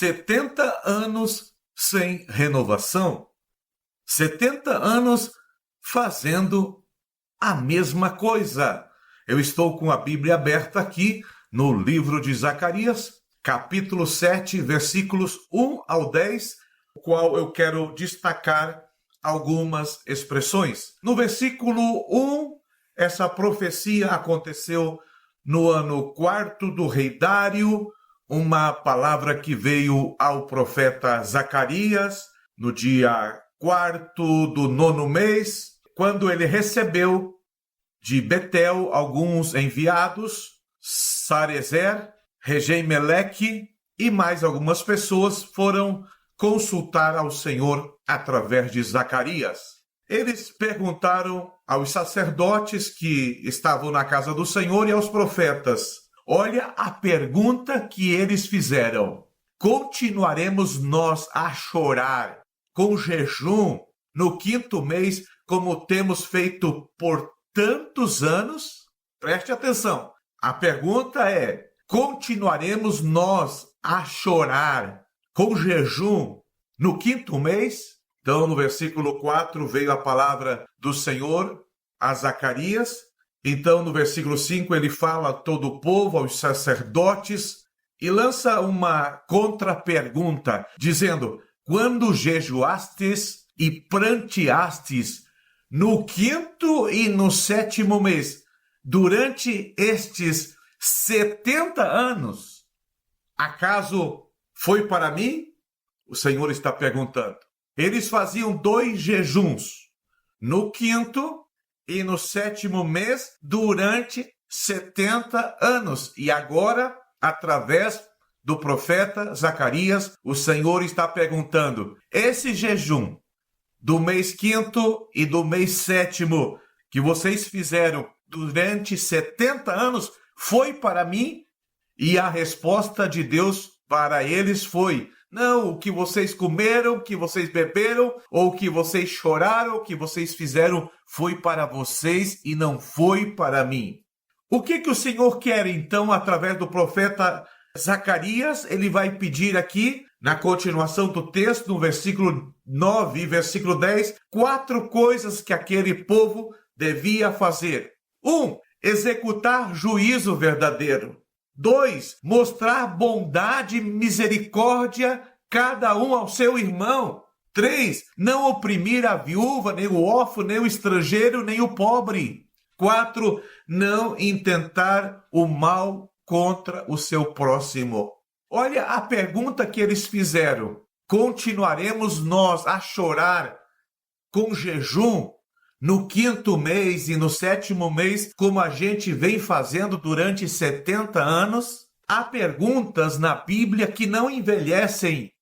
70 anos sem renovação. 70 anos fazendo a mesma coisa. Eu estou com a Bíblia aberta aqui no livro de Zacarias, capítulo 7, versículos 1 ao 10, o qual eu quero destacar algumas expressões. No versículo 1, essa profecia aconteceu no ano 4º do rei Dário, uma palavra que veio ao profeta Zacarias no dia 4º do 9º mês, quando ele recebeu de Betel alguns enviados, Sarezer, Regem-Meleque e mais algumas pessoas foram consultar ao Senhor através de Zacarias. Eles perguntaram aos sacerdotes que estavam na casa do Senhor e aos profetas. Olha a pergunta que eles fizeram. Continuaremos nós a chorar com jejum no 5º mês, como temos feito por tantos anos? Preste atenção. A pergunta é: continuaremos nós a chorar com jejum no 5º mês? Então, no versículo 4 veio a palavra do Senhor a Zacarias. Então, no versículo 5, ele fala a todo o povo, aos sacerdotes, e lança uma contra-pergunta, dizendo: quando jejuastes e pranteastes no 5º e no 7º mês, durante estes 70 anos, acaso foi para mim? O Senhor está perguntando. Eles faziam 2 jejuns, no 5º e no 7º mês, durante 70 anos. E agora, através do profeta Zacarias, o Senhor está perguntando: esse jejum do mês 5º e do mês 7º que vocês fizeram durante 70 anos foi para mim? E a resposta de Deus para eles foi: não, o que vocês comeram, o que vocês beberam, ou o que vocês choraram, o que vocês fizeram foi para vocês e não foi para mim. O que o Senhor quer então através do profeta Zacarias? Ele vai pedir aqui, na continuação do texto, no versículo 9 e versículo 10, 4 coisas que aquele povo devia fazer. 1. Executar juízo verdadeiro. 2. Mostrar bondade e misericórdia, cada um ao seu irmão. 3. Não oprimir a viúva, nem o órfão, nem o estrangeiro, nem o pobre. 4. Não intentar o mal contra o seu próximo. Olha a pergunta que eles fizeram. Continuaremos nós a chorar com jejum no 5º mês e no 7º mês, como a gente vem fazendo durante 70 anos? Há perguntas na Bíblia que não envelhecem.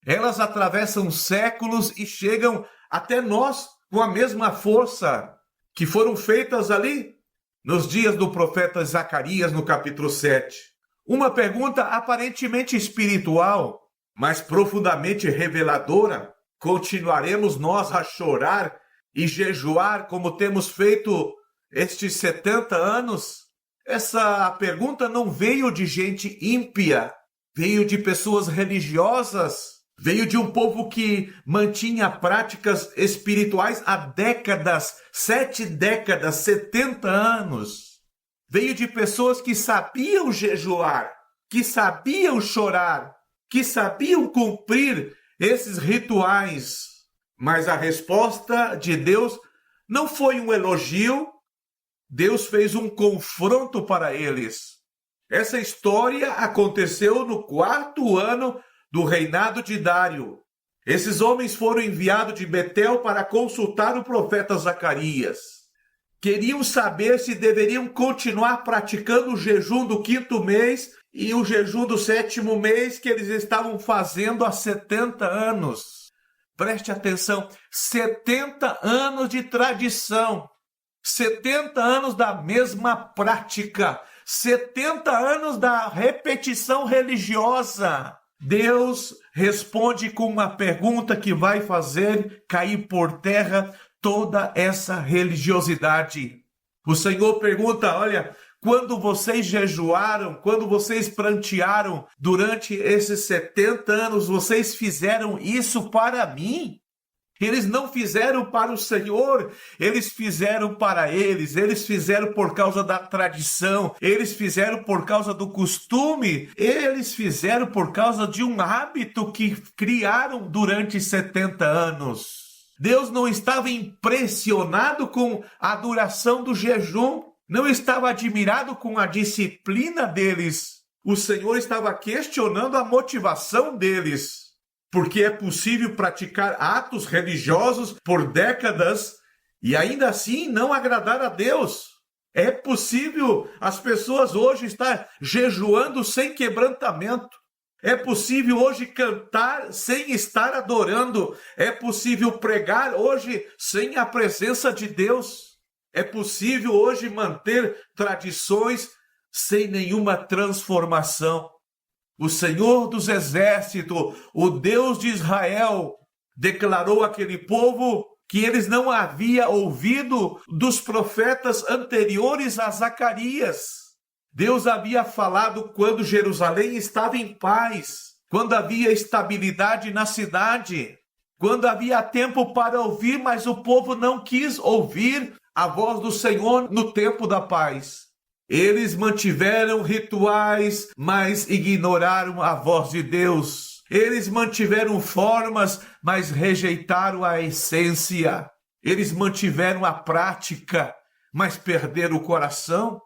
Elas atravessam séculos e chegam até nós com a mesma força que foram feitas ali nos dias do profeta Zacarias, no capítulo 7. Uma pergunta aparentemente espiritual, mas profundamente reveladora. Continuaremos nós a chorar e jejuar como temos feito estes 70 anos? Essa pergunta não veio de gente ímpia, veio de pessoas religiosas, veio de um povo que mantinha práticas espirituais há décadas, 7 décadas, 70 anos. Veio de pessoas que sabiam jejuar, que sabiam chorar, que sabiam cumprir esses rituais. Mas a resposta de Deus não foi um elogio, Deus fez um confronto para eles. Essa história aconteceu no 4º ano do reinado de Dário. Esses homens foram enviados de Betel para consultar o profeta Zacarias. Queriam saber se deveriam continuar praticando o jejum do 5º mês e o jejum do 7º mês que eles estavam fazendo há 70 anos. Preste atenção, 70 anos de tradição, 70 anos da mesma prática, 70 anos da repetição religiosa. Deus responde com uma pergunta que vai fazer cair por terra toda essa religiosidade. O Senhor pergunta: olha, quando vocês jejuaram, quando vocês prantearam durante esses 70 anos, vocês fizeram isso para mim? Eles não fizeram para o Senhor, eles fizeram para eles fizeram por causa da tradição, eles fizeram por causa do costume, eles fizeram por causa de um hábito que criaram durante 70 anos. Deus não estava impressionado com a duração do jejum, não estava admirado com a disciplina deles. O Senhor estava questionando a motivação deles. Porque é possível praticar atos religiosos por décadas e ainda assim não agradar a Deus. É possível as pessoas hoje estar jejuando sem quebrantamento. É possível hoje cantar sem estar adorando. É possível pregar hoje sem a presença de Deus. É possível hoje manter tradições sem nenhuma transformação. O Senhor dos Exércitos, o Deus de Israel, declarou àquele povo que eles não haviam ouvido dos profetas anteriores a Zacarias. Deus havia falado quando Jerusalém estava em paz, quando havia estabilidade na cidade, quando havia tempo para ouvir, mas o povo não quis ouvir a voz do Senhor no tempo da paz. Eles mantiveram rituais, mas ignoraram a voz de Deus. Eles mantiveram formas, mas rejeitaram a essência. Eles mantiveram a prática, mas perderam o coração.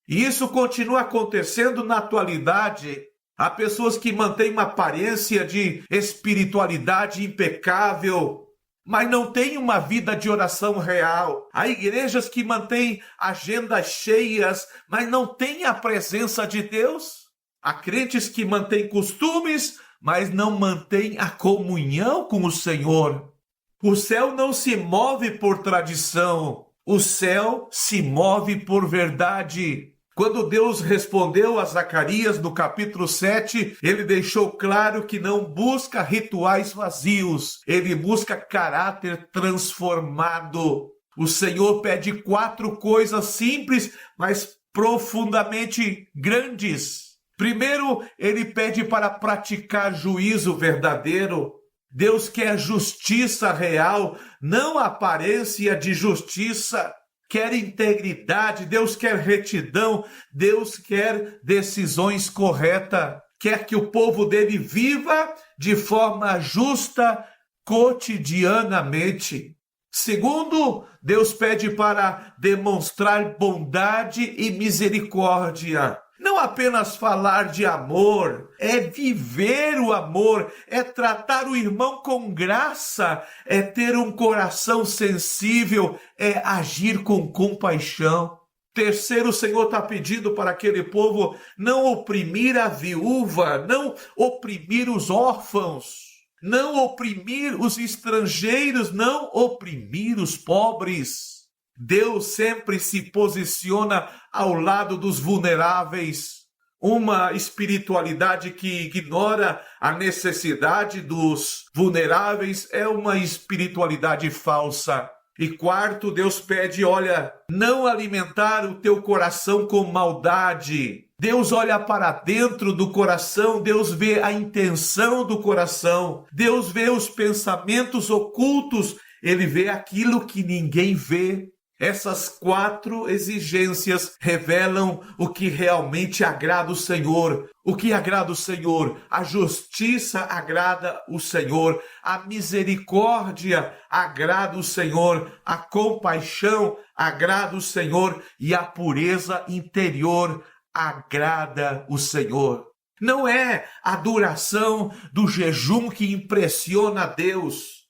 E isso continua acontecendo na atualidade. Há pessoas que mantêm uma aparência de espiritualidade impecável, mas não tem uma vida de oração real. Há igrejas que mantêm agendas cheias, mas não têm a presença de Deus. Há crentes que mantêm costumes, mas não mantêm a comunhão com o Senhor. O céu não se move por tradição, o céu se move por verdade. Quando Deus respondeu a Zacarias no capítulo 7, ele deixou claro que não busca rituais vazios, ele busca caráter transformado. O Senhor pede 4 coisas simples, mas profundamente grandes. Primeiro, ele pede para praticar juízo verdadeiro. Deus quer justiça real, não aparência de justiça. Quer integridade, Deus quer retidão, Deus quer decisões corretas, quer que o povo dele viva de forma justa cotidianamente. Segundo, Deus pede para demonstrar bondade e misericórdia. Não apenas falar de amor, é viver o amor, é tratar o irmão com graça, é ter um coração sensível, é agir com compaixão. Terceiro, o Senhor está pedindo para aquele povo não oprimir a viúva, não oprimir os órfãos, não oprimir os estrangeiros, não oprimir os pobres. Deus sempre se posiciona ao lado dos vulneráveis. Uma espiritualidade que ignora a necessidade dos vulneráveis é uma espiritualidade falsa. E quarto, Deus pede, olha, não alimentar o teu coração com maldade. Deus olha para dentro do coração, Deus vê a intenção do coração, Deus vê os pensamentos ocultos, Ele vê aquilo que ninguém vê. Essas 4 exigências revelam o que realmente agrada o Senhor. O que agrada o Senhor? A justiça agrada o Senhor, a misericórdia agrada o Senhor, a compaixão agrada o Senhor e a pureza interior agrada o Senhor. Não é a duração do jejum que impressiona a Deus,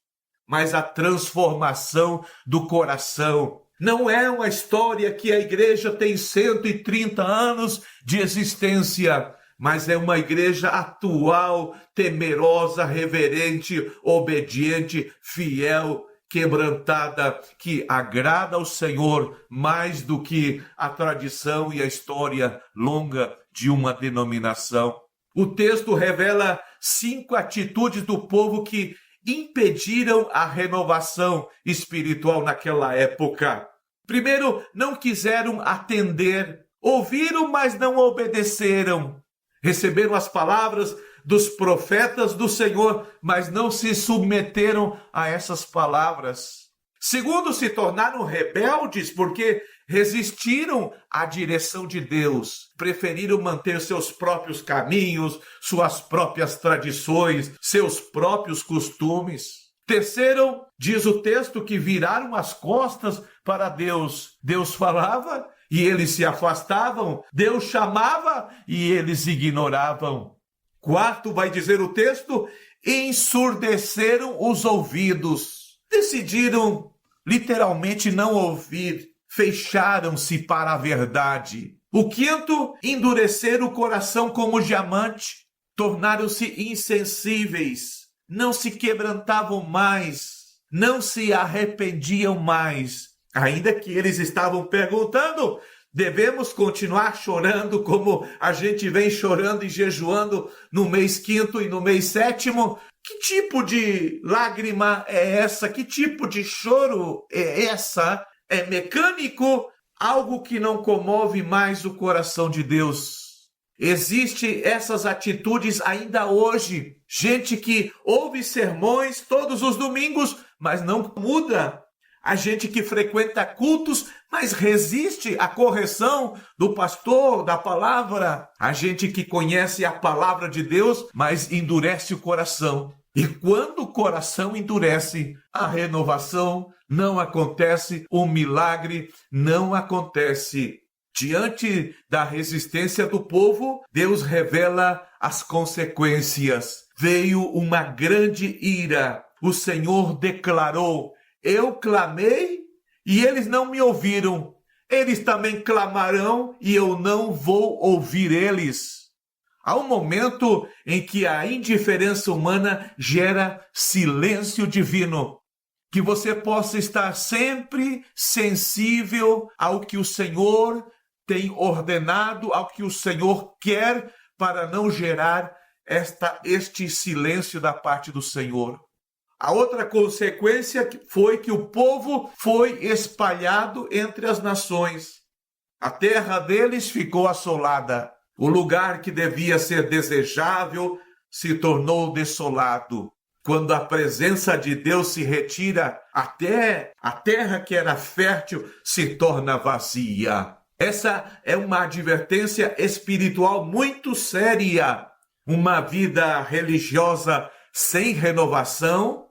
mas a transformação do coração. Não é uma história que a igreja tem 130 anos de existência, mas é uma igreja atual, temerosa, reverente, obediente, fiel, quebrantada, que agrada ao Senhor mais do que a tradição e a história longa de uma denominação. O texto revela 5 atitudes do povo que impediram a renovação espiritual naquela época. Primeiro, não quiseram atender Ouviram, mas não obedeceram. Receberam as palavras dos profetas do Senhor, mas não se submeteram a essas palavras. Segundo, se tornaram rebeldes porque resistiram à direção de Deus, preferiram manter seus próprios caminhos, suas próprias tradições, seus próprios costumes. Terceiro, diz o texto que viraram as costas para Deus. Deus falava e eles se afastavam, Deus chamava e eles ignoravam. Quarto, vai dizer o texto, ensurdeceram os ouvidos. Decidiram literalmente não ouvir, fecharam-se para a verdade. O quinto, endureceram o coração como diamante, tornaram-se insensíveis, não se quebrantavam mais, não se arrependiam mais. Ainda que eles estavam perguntando, devemos continuar chorando como a gente vem chorando e jejuando no mês quinto e no mês sétimo? Que tipo de lágrima é essa? Que tipo de choro é essa? É mecânico? Algo que não comove mais o coração de Deus. Existem essas atitudes ainda hoje. Gente que ouve sermões todos os domingos, mas não muda. A gente que frequenta cultos, mas resiste à correção do pastor, da palavra. A gente que conhece a palavra de Deus, mas endurece o coração. E quando o coração endurece, a renovação não acontece, o milagre não acontece. Diante da resistência do povo, Deus revela as consequências. Veio uma grande ira. O Senhor declarou: eu clamei e eles não me ouviram. Eles também clamarão e eu não vou ouvir eles. Há um momento em que a indiferença humana gera silêncio divino. Que você possa estar sempre sensível ao que o Senhor tem ordenado, ao que o Senhor quer, para não gerar este silêncio da parte do Senhor. A outra consequência foi que o povo foi espalhado entre as nações. A terra deles ficou assolada. O lugar que devia ser desejável se tornou desolado. Quando a presença de Deus se retira, até a terra que era fértil se torna vazia. Essa é uma advertência espiritual muito séria. Uma vida religiosa sem renovação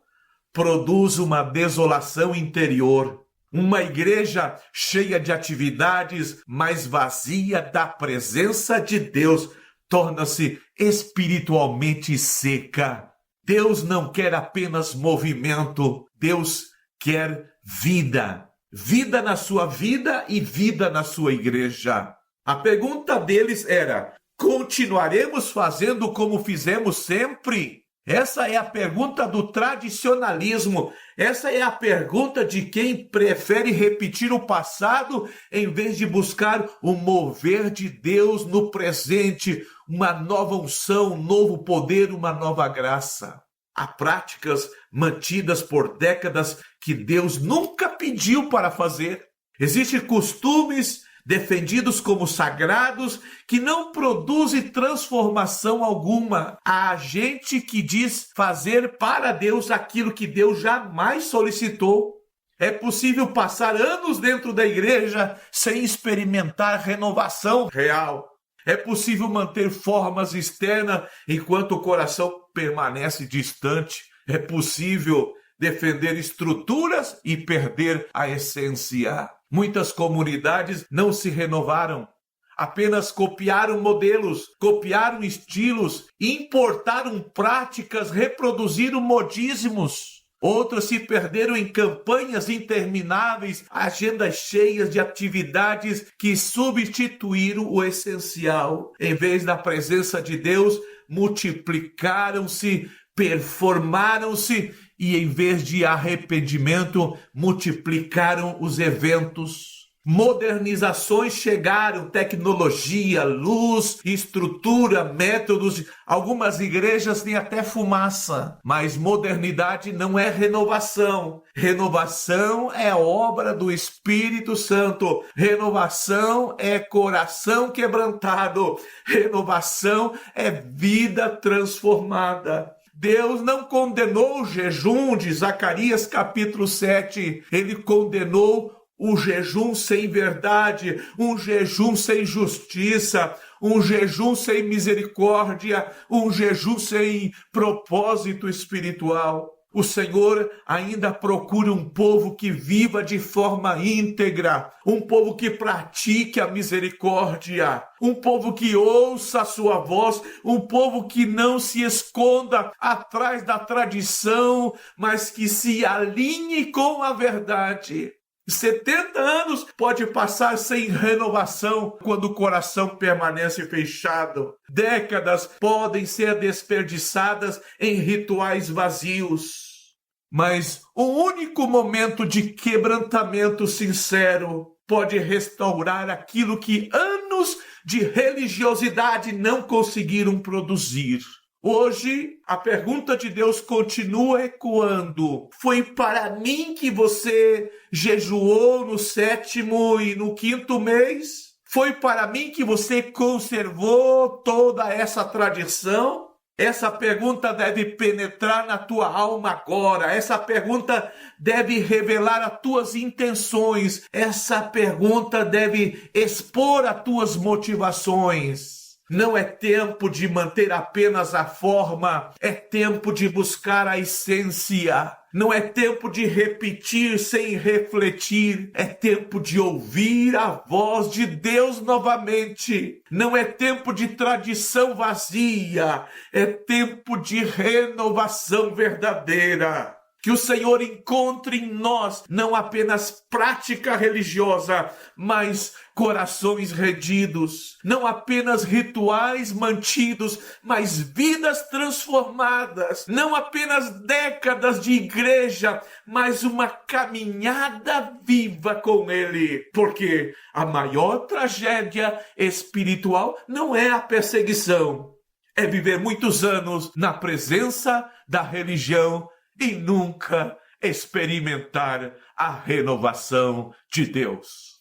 produz uma desolação interior. Uma igreja cheia de atividades, mas vazia da presença de Deus, torna-se espiritualmente seca. Deus não quer apenas movimento, Deus quer vida. Vida na sua vida e vida na sua igreja. A pergunta deles era: continuaremos fazendo como fizemos sempre? Essa é a pergunta do tradicionalismo. Essa é a pergunta de quem prefere repetir o passado em vez de buscar o mover de Deus no presente, uma nova unção, um novo poder, uma nova graça. Há práticas mantidas por décadas que Deus nunca pediu para fazer. Existem costumes defendidos como sagrados, que não produzem transformação alguma. Há gente que diz fazer para Deus aquilo que Deus jamais solicitou. É possível passar anos dentro da igreja sem experimentar renovação real. É possível manter formas externas enquanto o coração permanece distante. É possível defender estruturas e perder a essência. Muitas comunidades não se renovaram, apenas copiaram modelos, copiaram estilos, importaram práticas, reproduziram modismos. Outras se perderam em campanhas intermináveis, agendas cheias de atividades que substituíram o essencial. Em vez da presença de Deus, multiplicaram-se, performaram-se e, em vez de arrependimento, multiplicaram os eventos. Modernizações chegaram, tecnologia, luz, estrutura, métodos. Algumas igrejas têm até fumaça, mas modernidade não é renovação. Renovação é obra do Espírito Santo. Renovação é coração quebrantado. Renovação é vida transformada. Deus não condenou o jejum de Zacarias capítulo 7. Ele condenou um jejum sem verdade, um jejum sem justiça, um jejum sem misericórdia, um jejum sem propósito espiritual. O Senhor ainda procura um povo que viva de forma íntegra, um povo que pratique a misericórdia, um povo que ouça a sua voz, um povo que não se esconda atrás da tradição, mas que se alinhe com a verdade. 70 anos pode passar sem renovação quando o coração permanece fechado. Décadas podem ser desperdiçadas em rituais vazios. Mas o único momento de quebrantamento sincero pode restaurar aquilo que anos de religiosidade não conseguiram produzir. Hoje, a pergunta de Deus continua ecoando. Foi para mim que você jejuou no 7º e no 5º mês? Foi para mim que você conservou toda essa tradição? Essa pergunta deve penetrar na tua alma agora. Essa pergunta deve revelar as tuas intenções. Essa pergunta deve expor as tuas motivações. Não é tempo de manter apenas a forma, é tempo de buscar a essência. Não é tempo de repetir sem refletir, é tempo de ouvir a voz de Deus novamente. Não é tempo de tradição vazia, é tempo de renovação verdadeira. Que o Senhor encontre em nós não apenas prática religiosa, mas corações redidos. Não apenas rituais mantidos, mas vidas transformadas. Não apenas décadas de igreja, mas uma caminhada viva com Ele. Porque a maior tragédia espiritual não é a perseguição. É viver muitos anos na presença da religião e nunca experimentar a renovação de Deus.